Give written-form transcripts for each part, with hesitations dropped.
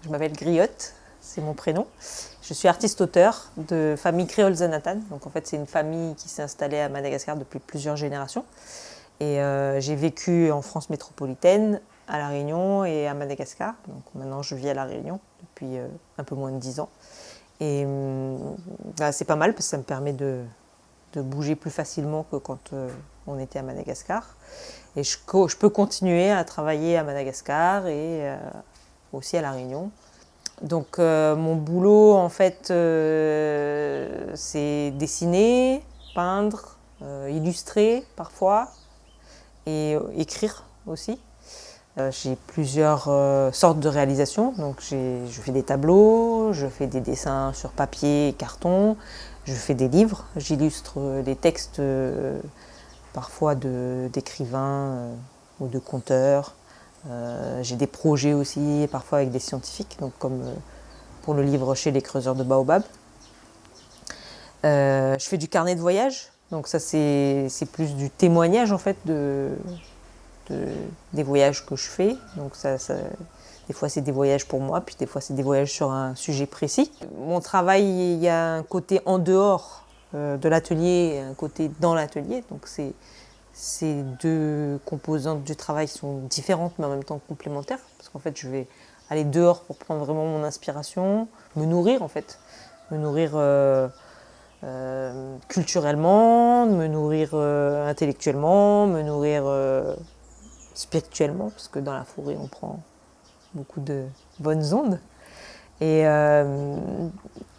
Je m'appelle Griotte, c'est mon prénom. Je suis artiste-auteur de famille créole Zanatan. Donc en fait, c'est une famille qui s'est installée à Madagascar depuis plusieurs générations. Et j'ai vécu en France métropolitaine, à La Réunion et à Madagascar. Donc maintenant, je vis à La Réunion depuis un peu moins de 10 ans. Et c'est pas mal parce que ça me permet de bouger plus facilement que quand on était à Madagascar. Et je peux continuer à travailler à Madagascar et aussi à La Réunion. Donc mon boulot, en fait, c'est dessiner, peindre, illustrer parfois et écrire aussi. J'ai plusieurs sortes de réalisations. Donc je fais des tableaux, je fais des dessins sur papier et carton, je fais des livres, j'illustre des textes parfois d'écrivains ou de conteurs. J'ai des projets aussi, parfois avec des scientifiques, donc comme pour le livre Chez les creuseurs de Baobab. Je fais du carnet de voyage, donc ça c'est plus du témoignage en fait des voyages que je fais. Donc des fois c'est des voyages pour moi, puis des fois c'est des voyages sur un sujet précis. Mon travail, il y a un côté en dehors de l'atelier et un côté dans l'atelier, donc ces deux composantes du travail sont différentes mais en même temps complémentaires, parce qu'en fait je vais aller dehors pour prendre vraiment mon inspiration, me nourrir en fait, me nourrir culturellement, me nourrir intellectuellement, me nourrir spirituellement, parce que dans la forêt on prend beaucoup de bonnes ondes. Et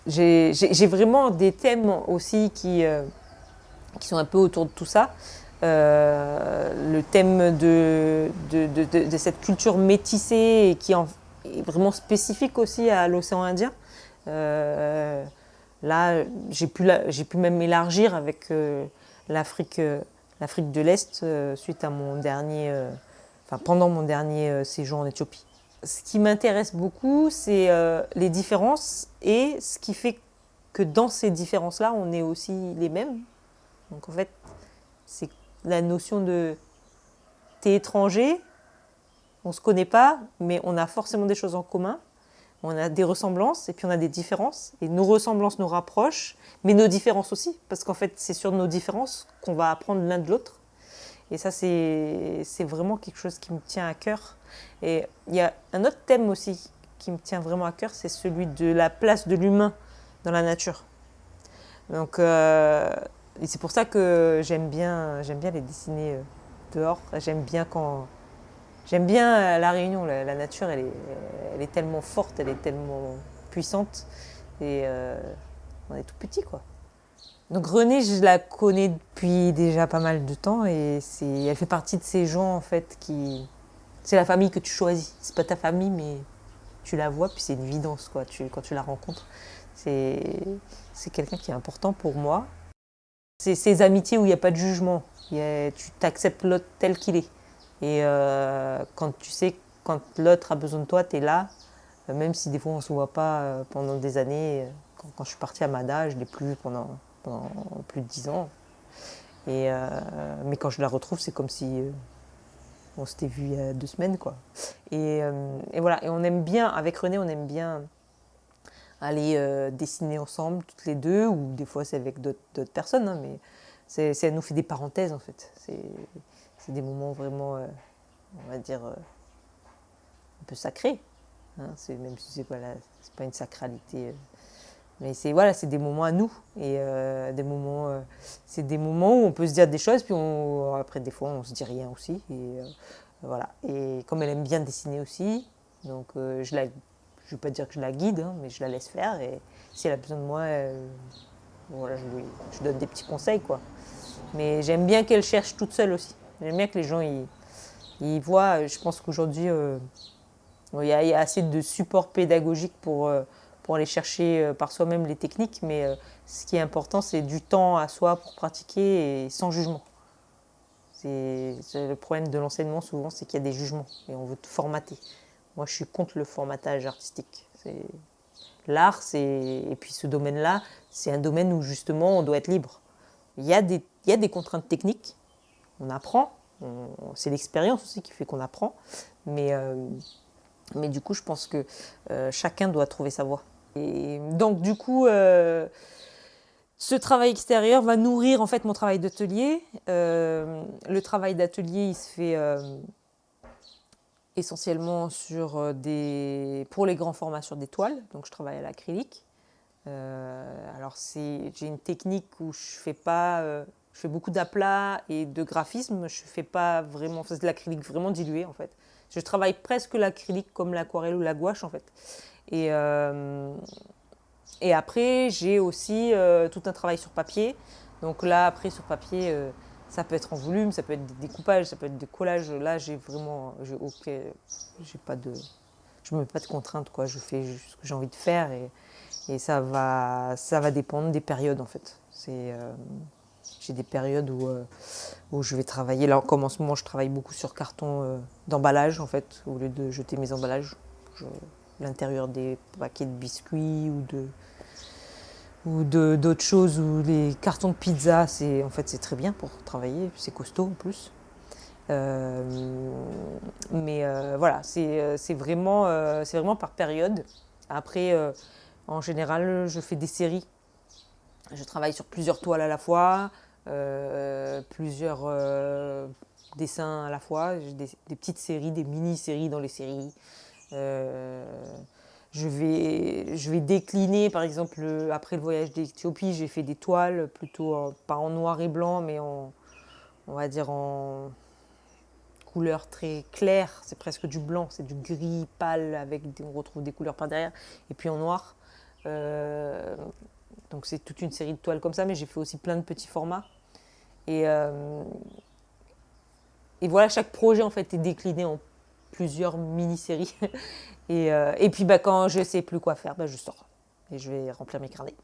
j'ai vraiment des thèmes aussi qui sont un peu autour de tout ça. Le thème de cette culture métissée et qui est vraiment spécifique aussi à l'océan Indien. Là, j'ai pu même m'élargir avec l'Afrique de l'Est suite à pendant mon dernier séjour en Éthiopie. Ce qui m'intéresse beaucoup, c'est les différences et ce qui fait que dans ces différences-là, on est aussi les mêmes. Donc en fait, c'est la notion de t'es étranger, on ne se connaît pas, mais on a forcément des choses en commun. On a des ressemblances et puis on a des différences. Et nos ressemblances nous rapprochent, mais nos différences aussi. Parce qu'en fait, c'est sur nos différences qu'on va apprendre l'un de l'autre. Et ça, c'est vraiment quelque chose qui me tient à cœur. Et il y a un autre thème aussi qui me tient vraiment à cœur, c'est celui de la place de l'humain dans la nature. Donc, et c'est pour ça que j'aime bien les dessiner dehors. J'aime bien La Réunion. La nature, elle est tellement forte, elle est tellement puissante. Et on est tout petit, quoi. Donc Renée, je la connais depuis déjà pas mal de temps et elle fait partie de ces gens en fait c'est la famille que tu choisis. C'est pas ta famille, mais tu la vois puis c'est une évidence quoi. Quand tu la rencontres, c'est quelqu'un qui est important pour moi. C'est ces amitiés où il n'y a pas de jugement. Tu t'acceptes l'autre tel qu'il est. Et quand tu sais quand l'autre a besoin de toi, tu es là. Même si des fois on ne se voit pas pendant des années. Quand je suis partie à Mada, je ne l'ai plus vu pendant plus de 10 ans. Mais quand je la retrouve, c'est comme si on s'était vu il y a 2 semaines, quoi. Et voilà. Et on aime bien, avec Renée, on aime bien aller dessiner ensemble, toutes les deux, ou des fois c'est avec d'autres personnes, hein, mais elle nous fait des parenthèses, en fait. C'est des moments vraiment, on va dire, un peu sacrés. Hein, même si c'est pas une sacralité. Mais c'est des moments à nous et c'est des moments où on peut se dire des choses puis après des fois on se dit rien aussi et voilà. Et comme elle aime bien dessiner aussi, donc je vais pas dire que je la guide, hein, mais je la laisse faire et si elle a besoin de moi, voilà, je donne des petits conseils quoi. Mais j'aime bien qu'elle cherche toute seule aussi. J'aime bien que les gens ils voient. Je pense qu'aujourd'hui il y a assez de support pédagogique pour aller chercher par soi-même les techniques, mais ce qui est important, c'est du temps à soi pour pratiquer et sans jugement. C'est le problème de l'enseignement, souvent, c'est qu'il y a des jugements et on veut te formater. Moi, je suis contre le formatage artistique. L'art, et puis ce domaine-là, c'est un domaine où justement on doit être libre. Il y a des contraintes techniques, on apprend, c'est l'expérience aussi qui fait qu'on apprend, mais Mais du coup, je pense que chacun doit trouver sa voie. Et donc, du coup, ce travail extérieur va nourrir en fait mon travail d'atelier. Le travail d'atelier, il se fait essentiellement pour les grands formats sur des toiles. Donc, je travaille à l'acrylique. Alors, j'ai une technique où je fais beaucoup d'aplats et de graphisme. Je fais pas vraiment, c'est de l'acrylique vraiment dilué en fait. Je travaille presque l'acrylique comme l'aquarelle ou la gouache en fait. Et, euh, et après, j'ai aussi tout un travail sur papier. Donc là, après, sur papier, ça peut être en volume, ça peut être des découpages, ça peut être des collages. Là, j'ai pas de, je me mets pas de contraintes, quoi. Je fais juste ce que j'ai envie de faire et ça va dépendre des périodes, en fait. J'ai des périodes où je vais travailler. Là, comme en ce moment, je travaille beaucoup sur carton d'emballage, en fait, au lieu de jeter mes emballages. L'intérieur des paquets de biscuits ou d'autres choses, ou les cartons de pizza, en fait, c'est très bien pour travailler, c'est costaud en plus. Mais voilà, c'est vraiment par période. Après, en général, je fais des séries. Je travaille sur plusieurs toiles à la fois, plusieurs dessins à la fois. J'ai des petites séries, des mini-séries dans les séries. Euh, je vais décliner, par exemple, après le voyage d'Éthiopie, j'ai fait des toiles plutôt pas en noir et blanc, mais on va dire en couleur très claire. C'est presque du blanc, c'est du gris pâle on retrouve des couleurs par derrière, et puis en noir. Euh, donc c'est toute une série de toiles comme ça, mais j'ai fait aussi plein de petits formats. Et, euh, et voilà, chaque projet en fait est décliné en plusieurs mini-séries. Et puis bah, quand je sais plus quoi faire, bah, je sors et je vais remplir mes carnets.